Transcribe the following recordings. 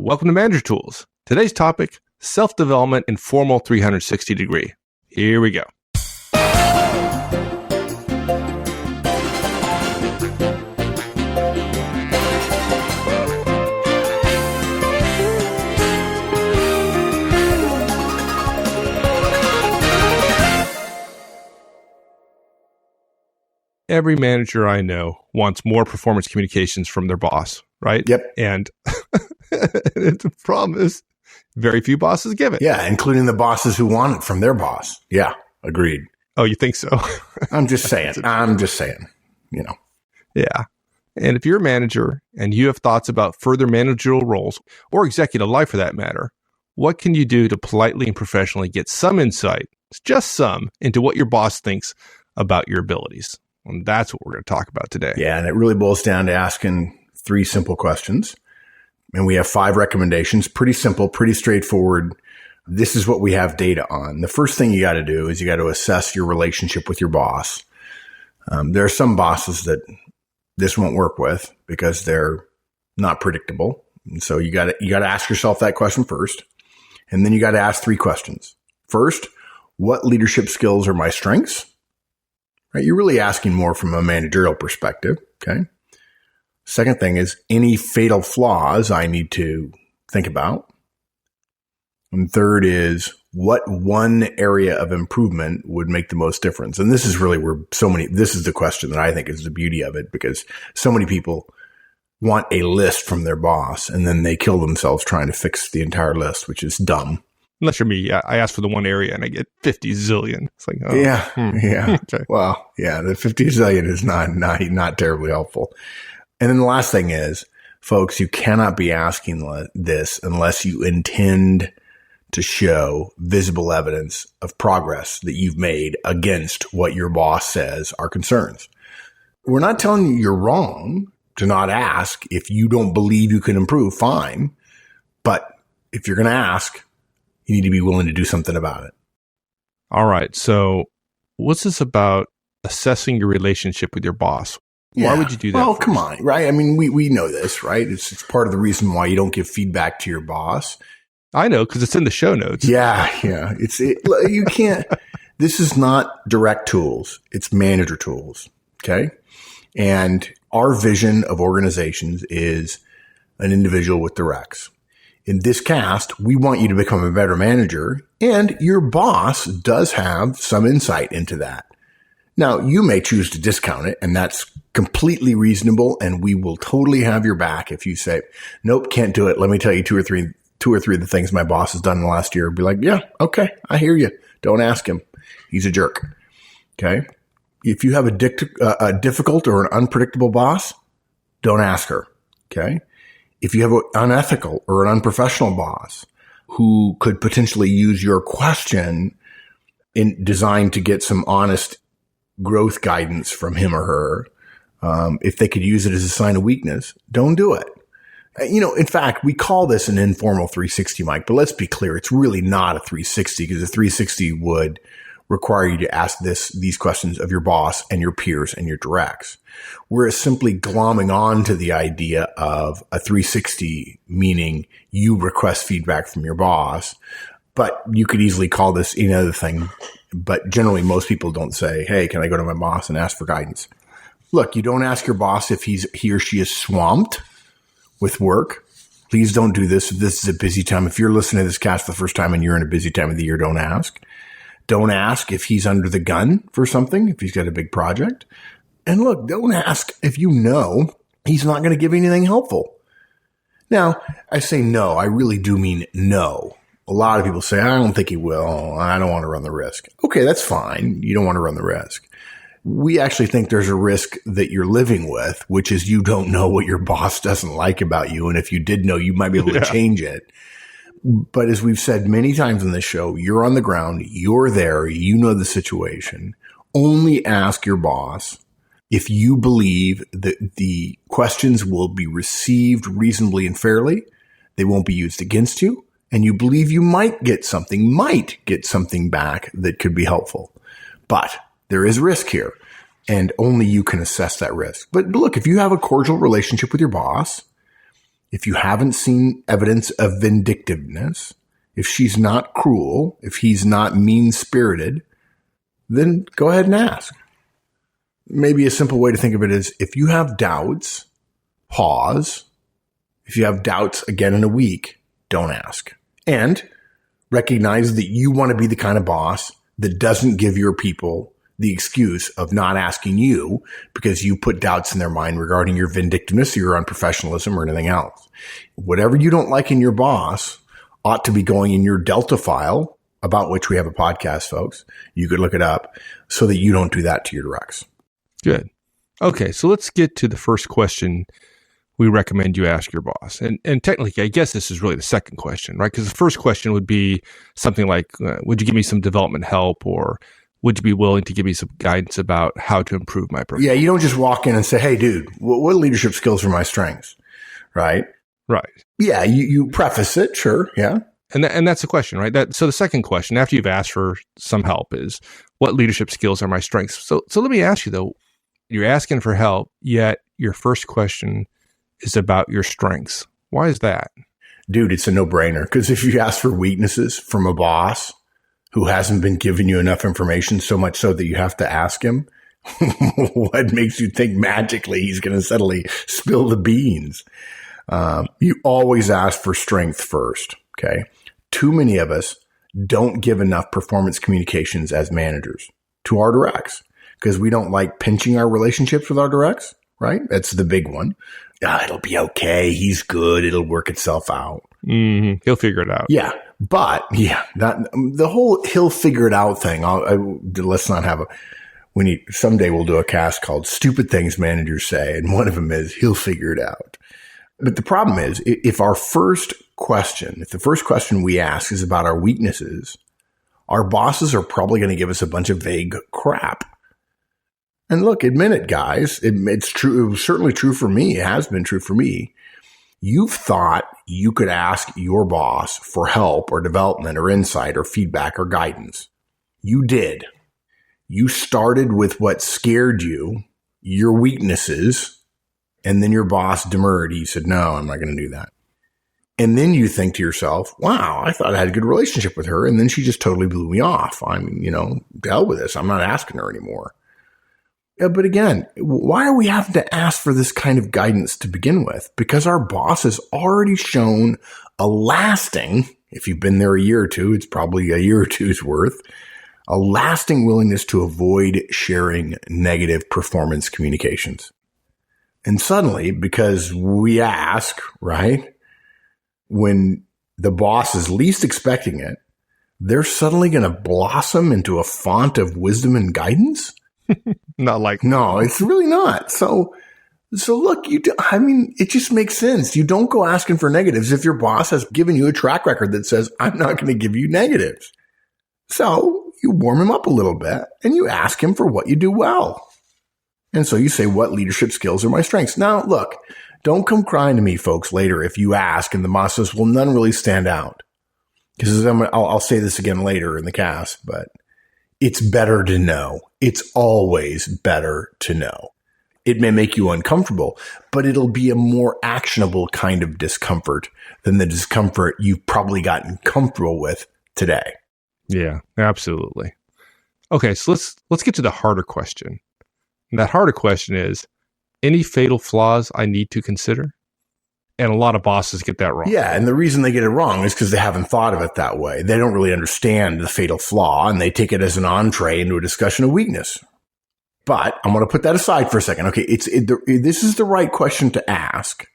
Welcome to Manager Tools. Today's topic, self-development in formal 360 degree. Here we go. Every manager I know wants more performance communications from their boss, right? Yep. And the problem is very few bosses give it. Yeah, including the bosses who want it from their boss. Yeah, agreed. Oh, you think so? I'm just saying, you know. Yeah. And if you're a manager and you have thoughts about further managerial roles or executive life for that matter, what can you do to politely and professionally get some insight, just some, into what your boss thinks about your abilities? And that's what we're going to talk about today. Yeah, and it really boils down to asking 3 simple questions. And we have 5 recommendations. Pretty simple, pretty straightforward. This is what we have data on. The first thing you got to do is you got to assess your relationship with your boss. There are some bosses that this won't work with because they're not predictable. And so you got to ask yourself that question first. And then you got to ask 3 questions. First, what leadership skills are my strengths? Right? You're really asking more from a managerial perspective. Okay. Second thing is any fatal flaws I need to think about. And third is what one area of improvement would make the most difference. And this is really where this is the question that I think is the beauty of it, because so many people want a list from their boss and then they kill themselves trying to fix the entire list, which is dumb. Unless you're me, yeah, I ask for the one area and I get 50 zillion. It's like, oh, yeah. Okay. Well, yeah, the 50 zillion is not terribly helpful. And then the last thing is, folks, you cannot be asking this unless you intend to show visible evidence of progress that you've made against what your boss says are concerns. We're not telling you you're wrong to not ask. If you don't believe you can improve, fine. But if you're going to ask, you need to be willing to do something about it. All right. So what's this about assessing your relationship with your boss? Yeah. Why would you do that? Well, come on, right? I mean, we know this, right? It's part of the reason why you don't give feedback to your boss. I know, because it's in the show notes. Yeah. You can't. This is not direct tools. It's manager tools. Okay. And our vision of organizations is an individual with directs. In this cast, we want you to become a better manager, and your boss does have some insight into that. Now, you may choose to discount it, and that's completely reasonable, and we will totally have your back if you say, nope, can't do it. Let me tell you two or three of the things my boss has done in the last year. Be like, yeah, okay, I hear you. Don't ask him. He's a jerk. Okay? If you have a difficult or an unpredictable boss, don't ask her. Okay? If you have an unethical or an unprofessional boss who could potentially use your question designed to get some honest growth guidance from him or her, if they could use it as a sign of weakness, don't do it. In fact, we call this an informal 360, Mike, but let's be clear. It's really not a 360 because a 360 would require you to ask these questions of your boss and your peers and your directs. Whereas simply glomming on to the idea of a 360, meaning you request feedback from your boss, but you could easily call this any other thing. But generally, most people don't say, hey, can I go to my boss and ask for guidance? Look, you don't ask your boss if he or she is swamped with work. Please don't do this. If this is a busy time, if you're listening to this cast for the first time and you're in a busy time of the year, don't ask. Don't ask if he's under the gun for something, if he's got a big project. And look, don't ask if you know he's not going to give anything helpful. Now, I say no. I really do mean no. A lot of people say, I don't think he will. I don't want to run the risk. Okay, that's fine. You don't want to run the risk. We actually think there's a risk that you're living with, which is you don't know what your boss doesn't like about you. And if you did know, you might be able to change it. But as we've said many times on this show, you're on the ground, you're there, you know the situation. Only ask your boss if you believe that the questions will be received reasonably and fairly, they won't be used against you, and you believe you might get something back that could be helpful. But there is risk here, and only you can assess that risk. But look, if you have a cordial relationship with your boss, if you haven't seen evidence of vindictiveness, if she's not cruel, if he's not mean-spirited, then go ahead and ask. Maybe a simple way to think of it is if you have doubts, pause. If you have doubts again in a week, don't ask. And recognize that you want to be the kind of boss that doesn't give your people the excuse of not asking you because you put doubts in their mind regarding your vindictiveness or your unprofessionalism or anything else. Whatever you don't like in your boss ought to be going in your Delta file, about which we have a podcast, folks. You could look it up so that you don't do that to your directs. Good. Okay, so let's get to the first question we recommend you ask your boss. And technically, I guess this is really the second question, right? Because the first question would be something like, would you give me some development help, or would you be willing to give me some guidance about how to improve my performance? Yeah, you don't just walk in and say, hey, dude, what leadership skills are my strengths, right? Right. Yeah, you preface it, sure, yeah. And that's the question, right? So the second question, after you've asked for some help, is what leadership skills are my strengths? So let me ask you, though, you're asking for help, yet your first question is about your strengths. Why is that? Dude, it's a no-brainer. Because if you ask for weaknesses from a boss who hasn't been giving you enough information, so much so that you have to ask him, what makes you think magically he's going to suddenly spill the beans? You always ask for strength first, okay? Too many of us don't give enough performance communications as managers to our directs because we don't like pinching our relationships with our directs, right? That's the big one. It'll be okay. He's good. It'll work itself out. Mm-hmm. He'll figure it out. Yeah. But yeah, the whole he'll figure it out thing. Let's not have someday we'll do a cast called Stupid Things Managers Say. And one of them is he'll figure it out. But the problem is if the first question we ask is about our weaknesses, our bosses are probably going to give us a bunch of vague crap. And look, admit it, guys. It's true. It was certainly true for me. It has been true for me. You've thought you could ask your boss for help or development or insight or feedback or guidance. You did. You started with what scared you, your weaknesses, and then your boss demurred. He said, no, I'm not going to do that. And then you think to yourself, wow, I thought I had a good relationship with her. And then she just totally blew me off. To hell with this. I'm not asking her anymore. But again, why are we having to ask for this kind of guidance to begin with? Because our boss has already shown a lasting, if you've been there a year or two, it's probably a year or two's worth, a lasting willingness to avoid sharing negative performance communications. And suddenly, because we ask, right, when the boss is least expecting it, they're suddenly going to blossom into a font of wisdom and guidance? No, it's really not. So look, it just makes sense. You don't go asking for negatives if your boss has given you a track record that says, I'm not going to give you negatives. So you warm him up a little bit and you ask him for what you do well. And so you say, what leadership skills are my strengths? Now, look, don't come crying to me, folks, later if you ask and the boss says, well, none really stand out. Because I'll say this again later in the cast, but it's better to know. It's always better to know. It may make you uncomfortable, but it'll be a more actionable kind of discomfort than the discomfort you've probably gotten comfortable with today. Yeah, absolutely. Okay, so let's get to the harder question. And that harder question is, any fatal flaws I need to consider? And a lot of bosses get that wrong. Yeah, and the reason they get it wrong is because they haven't thought of it that way. They don't really understand the fatal flaw, and they take it as an entree into a discussion of weakness. But I'm going to put that aside for a second. Okay, this is the right question to ask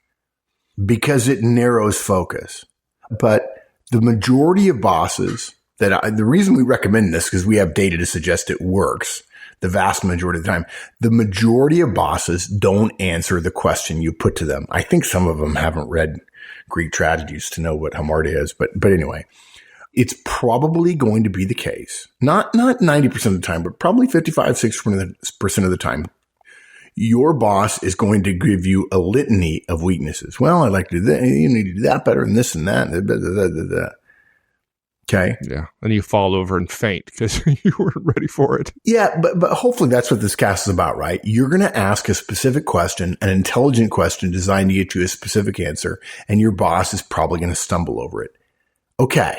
because it narrows focus. But the majority of bosses the reason we recommend this, because we have data to suggest it works, the vast majority of the time, the majority of bosses don't answer the question you put to them. I think some of them haven't read Greek tragedies to know what hamartia is, but anyway, it's probably going to be the case. Not 90% of the time, but probably 55-60% of the time. Your boss is going to give you a litany of weaknesses. Well, I'd like to do that. You need to do that better and this and that. Okay. Yeah. And you fall over and faint because you weren't ready for it. Yeah, but hopefully that's what this cast is about, right? You're going to ask a specific question, an intelligent question designed to get you a specific answer, and your boss is probably going to stumble over it. Okay,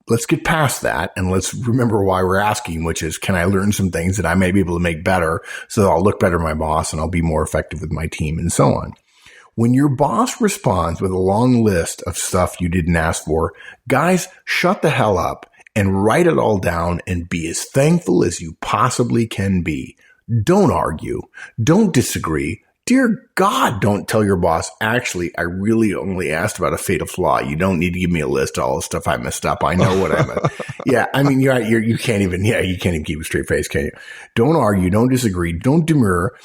let's get past that, and let's remember why we're asking, which is, can I learn some things that I may be able to make better so that I'll look better to my boss and I'll be more effective with my team and so on. When your boss responds with a long list of stuff you didn't ask for, guys, shut the hell up and write it all down and be as thankful as you possibly can be. Don't argue. Don't disagree. Dear God, don't tell your boss, actually, I really only asked about a fatal flaw. You don't need to give me a list of all the stuff I messed up. I know what I meant. Yeah, I mean, you can't even keep a straight face, can you? Don't argue. Don't disagree. Don't demur.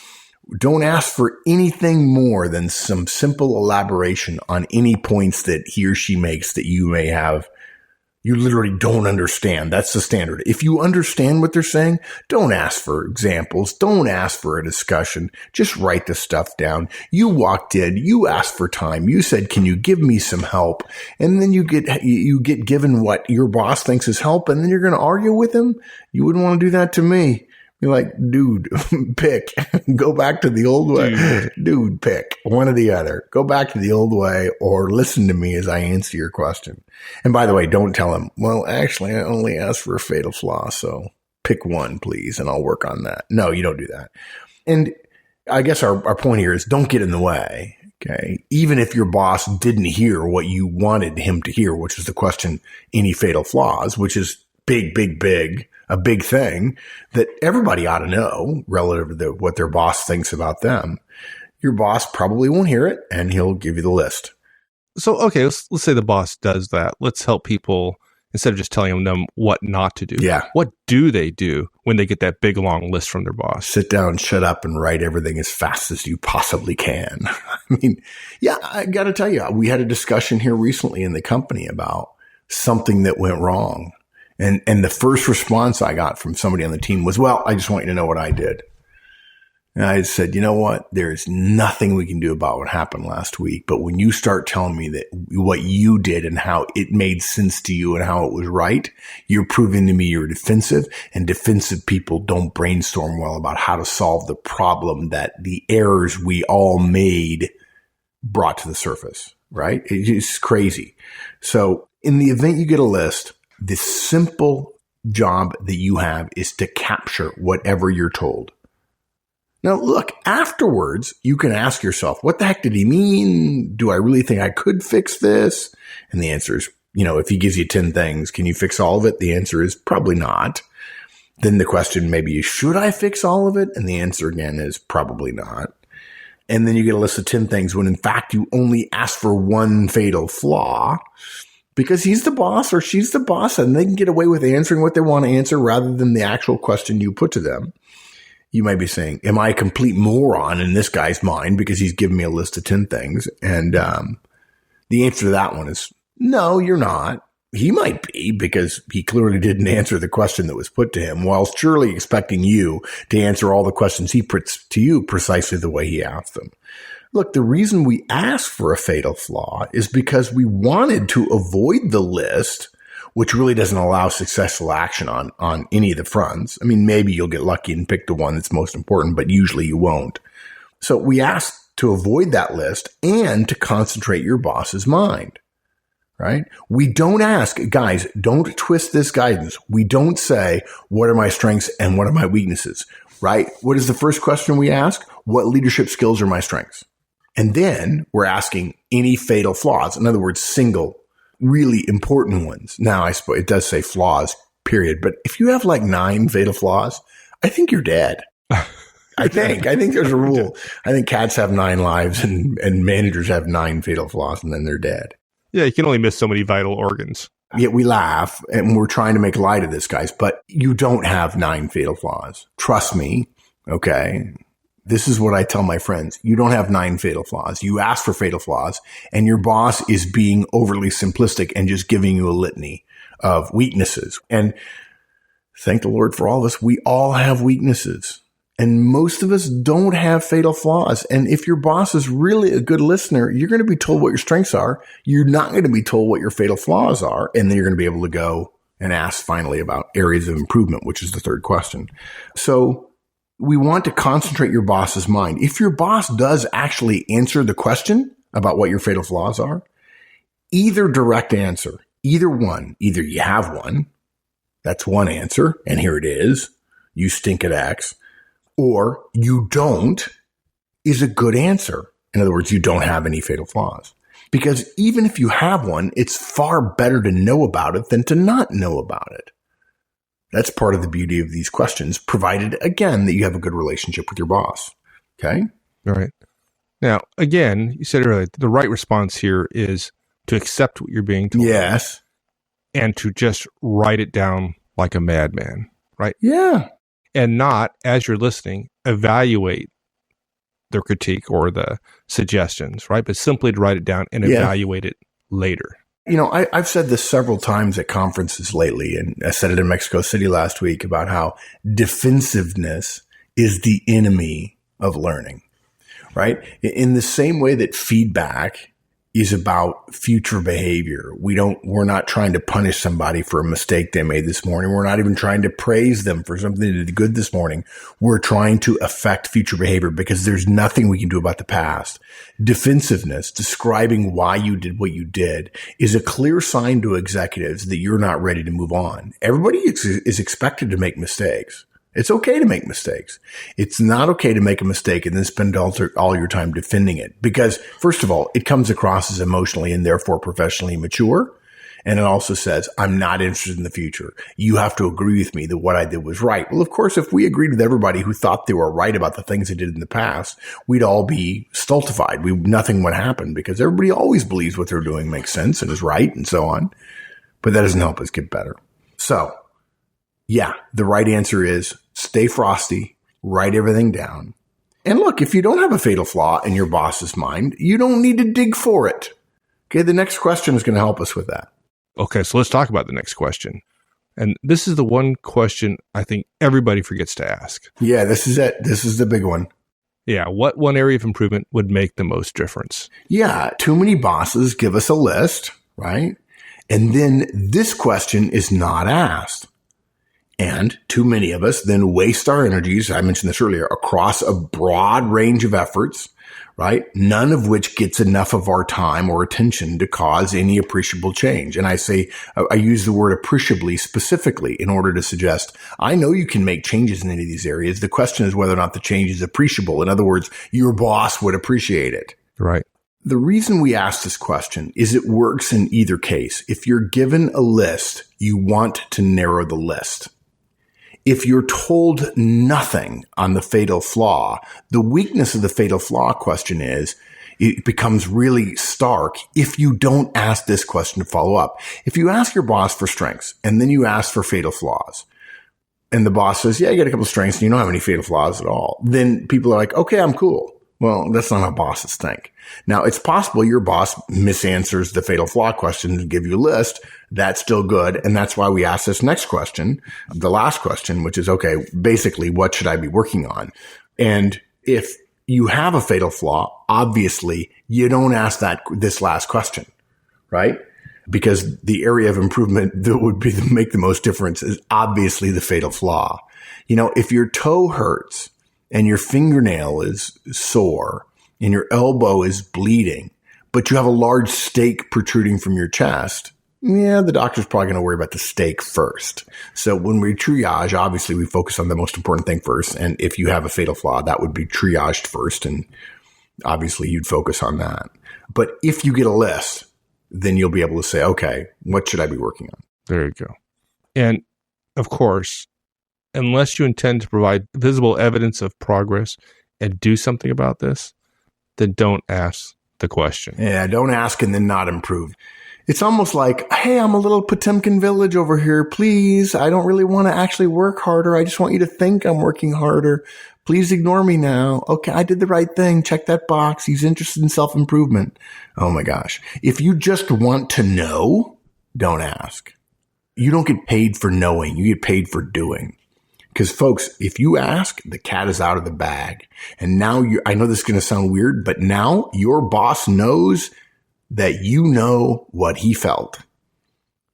Don't ask for anything more than some simple elaboration on any points that he or she makes that you may have. You literally don't understand. That's the standard. If you understand what they're saying, don't ask for examples. Don't ask for a discussion. Just write the stuff down. You walked in. You asked for time. You said, can you give me some help? And then you get given what your boss thinks is help, and then you're going to argue with him? You wouldn't want to do that to me. You're like, dude, pick. Go back to the old way. Dude, pick. One or the other. Go back to the old way or listen to me as I answer your question. And by the way, don't tell him, well, actually, I only asked for a fatal flaw, so pick one, please, and I'll work on that. No, you don't do that. And I guess our point here is don't get in the way. Okay. Even if your boss didn't hear what you wanted him to hear, which is the question, any fatal flaws, which is big, a big thing that everybody ought to know relative to what their boss thinks about them. Your boss probably won't hear it, and he'll give you the list. So, okay, let's say the boss does that. Let's help people instead of just telling them what not to do. Yeah. What do they do when they get that big, long list from their boss? Sit down, shut up, and write everything as fast as you possibly can. I mean, yeah, I got to tell you, we had a discussion here recently in the company about something that went wrong. And the first response I got from somebody on the team was, well, I just want you to know what I did. And I said, you know what? There's nothing we can do about what happened last week. But when you start telling me that what you did and how it made sense to you and how it was right, you're proving to me you're defensive, and defensive people don't brainstorm well about how to solve the problem that the errors we all made brought to the surface, right? It's crazy. So in the event you get a list, the simple job that you have is to capture whatever you're told. Now, look, afterwards, you can ask yourself, what the heck did he mean? Do I really think I could fix this? And the answer is, if he gives you 10 things, can you fix all of it? The answer is probably not. Then the question maybe is, should I fix all of it? And the answer again is probably not. And then you get a list of 10 things when in fact you only asked for one fatal flaw. Because he's the boss or she's the boss, and they can get away with answering what they want to answer rather than the actual question you put to them. You might be saying, am I a complete moron in this guy's mind because he's given me a list of 10 things? And the answer to that one is, no, you're not. He might be, because he clearly didn't answer the question that was put to him, while surely expecting you to answer all the questions he puts to you precisely the way he asked them. Look, the reason we asked for a fatal flaw is because we wanted to avoid the list, which really doesn't allow successful action on any of the fronts. I mean, maybe you'll get lucky and pick the one that's most important, but usually you won't. So we asked to avoid that list and to concentrate your boss's mind, right? We don't ask, guys, don't twist this guidance. We don't say, what are my strengths and what are my weaknesses, right? What is the first question we ask? What leadership skills are my strengths? And then we're asking any fatal flaws. In other words, single, really important ones. Now, I suppose it does say flaws, period. But if you have like 9 fatal flaws, I think you're dead. I think there's a rule. I think cats have 9 lives and managers have 9 fatal flaws, and then they're dead. Yeah, you can only miss so many vital organs. Yet we laugh and we're trying to make light of this, guys. But you don't have 9 fatal flaws. Trust me. Okay. This is what I tell my friends. You don't have 9 fatal flaws. You ask for fatal flaws, and your boss is being overly simplistic and just giving you a litany of weaknesses. And thank the Lord for all of us. We all have weaknesses. And most of us don't have fatal flaws. And if your boss is really a good listener, you're going to be told what your strengths are. You're not going to be told what your fatal flaws are. And then you're going to be able to go and ask finally about areas of improvement, which is the third question. So we want to concentrate your boss's mind. If your boss does actually answer the question about what your fatal flaws are, either direct answer, either one, either you have one, that's one answer, and here it is, you stink at X, or you don't, is a good answer. In other words, you don't have any fatal flaws. Because even if you have one, it's far better to know about it than to not know about it. That's part of the beauty of these questions, provided, again, that you have a good relationship with your boss. Okay? All right. Now, again, you said earlier, the right response here is to accept what you're being told. Yes. And to just write it down like a madman, right? Yeah. And not, as you're listening, evaluate their critique or the suggestions, right? But simply to write it down and evaluate it later. You know, I've said this several times at conferences lately, and I said it in Mexico City last week about how defensiveness is the enemy of learning, right? In the same way that feedback is about future behavior. We're not trying to punish somebody for a mistake they made this morning. We're not even trying to praise them for something they did good this morning. We're trying to affect future behavior because there's nothing we can do about the past. Defensiveness, describing why you did what you did, is a clear sign to executives that you're not ready to move on. Everybody is expected to make mistakes. It's okay to make mistakes. It's not okay to make a mistake and then spend all your time defending it. Because, first of all, it comes across as emotionally and therefore professionally immature. And it also says, I'm not interested in the future. You have to agree with me that what I did was right. Well, of course, if we agreed with everybody who thought they were right about the things they did in the past, we'd all be stultified. Nothing would happen because everybody always believes what they're doing makes sense and is right and so on. But that doesn't help us get better. So, yeah, the right answer is stay frosty, write everything down. And look, if you don't have a fatal flaw in your boss's mind, you don't need to dig for it. Okay, the next question is going to help us with that. Okay, so let's talk about the next question. And this is the one question I think everybody forgets to ask. Yeah, this is it. This is the big one. Yeah, what one area of improvement would make the most difference? Yeah, too many bosses give us a list, right? And then this question is not asked. And too many of us then waste our energies, I mentioned this earlier, across a broad range of efforts, right? None of which gets enough of our time or attention to cause any appreciable change. And I use the word appreciably specifically in order to suggest, I know you can make changes in any of these areas. The question is whether or not the change is appreciable. In other words, your boss would appreciate it. Right. The reason we ask this question is it works in either case. If you're given a list, you want to narrow the list. If you're told nothing on the fatal flaw, the weakness of the fatal flaw question is it becomes really stark if you don't ask this question to follow up. If you ask your boss for strengths and then you ask for fatal flaws and the boss says, yeah, you got a couple of strengths and you don't have any fatal flaws at all, then people are like, okay, I'm cool. Well, that's not how bosses think. Now, it's possible your boss misanswers the fatal flaw question and give you a list. That's still good. And that's why we ask this next question, the last question, which is, okay, basically, what should I be working on? And if you have a fatal flaw, obviously, you don't ask this last question, right? Because the area of improvement that would make the most difference is obviously the fatal flaw. You know, if your toe hurts and your fingernail is sore and your elbow is bleeding, but you have a large steak protruding from your chest, yeah, the doctor's probably going to worry about the steak first. So when we triage, obviously we focus on the most important thing first. And if you have a fatal flaw, that would be triaged first. And obviously you'd focus on that. But if you get a list, then you'll be able to say, okay, what should I be working on? There you go. And of course, unless you intend to provide visible evidence of progress and do something about this, then don't ask the question. Yeah, don't ask and then not improve. It's almost like, hey, I'm a little Potemkin village over here. Please, I don't really want to actually work harder. I just want you to think I'm working harder. Please ignore me now. Okay, I did the right thing. Check that box. He's interested in self-improvement. Oh my gosh. If you just want to know, don't ask. You don't get paid for knowing. You get paid for doing. Because folks, if you ask, the cat is out of the bag. And now I know this is going to sound weird, but now your boss knows that you know what he felt.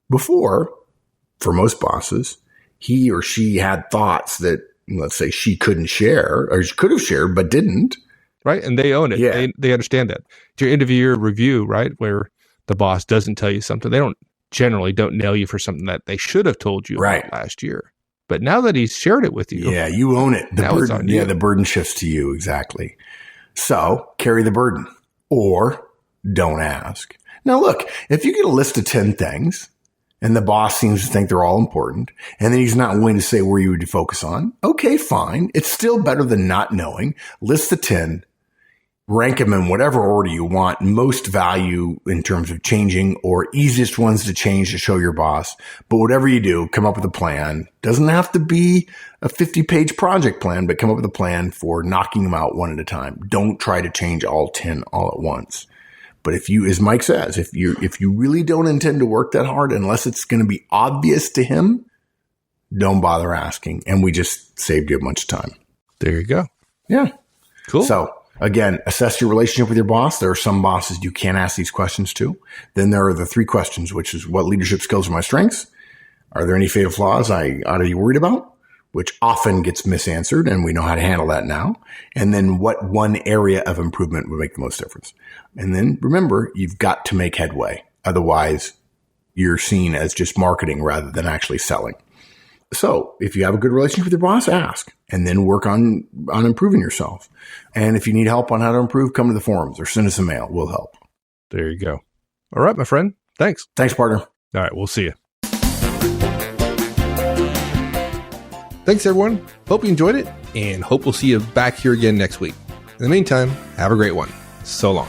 Before, for most bosses, he or she had thoughts that, let's say, she couldn't share, or she could have shared, but didn't. Right. And they own it. Yeah. They understand that. It's your end of year review, right? Where the boss doesn't tell you something. They don't nail you for something that they should have told you about last year. But now that he's shared it with you. Yeah, you own it. The now burden, it's on you. the burden shifts to you. Exactly. So carry the burden or don't ask. Now, look, if you get a list of 10 things and the boss seems to think they're all important and then he's not willing to say where you would focus on, okay, fine. It's still better than not knowing. List the 10. Rank them in whatever order you want, most value in terms of changing or easiest ones to change to show your boss. But whatever you do, come up with a plan. Doesn't have to be a 50-page project plan, but come up with a plan for knocking them out one at a time. Don't try to change all 10 all at once. But if you, as Mike says, if you really don't intend to work that hard, unless it's going to be obvious to him, don't bother asking. And we just saved you a bunch of time. There you go. Yeah. Cool. So, again, assess your relationship with your boss. There are some bosses you can't ask these questions to. Then there are the 3 questions, which is what leadership skills are my strengths? Are there any fatal flaws I ought to be worried about? Which often gets misanswered, and we know how to handle that now. And then what one area of improvement would make the most difference? And then remember, you've got to make headway. Otherwise, you're seen as just marketing rather than actually selling. So if you have a good relationship with your boss, ask and then work on improving yourself. And if you need help on how to improve, come to the forums or send us a mail. We'll help. There you go. All right, my friend. Thanks. Thanks, partner. All right. We'll see you. Thanks, everyone. Hope you enjoyed it and hope we'll see you back here again next week. In the meantime, have a great one. So long.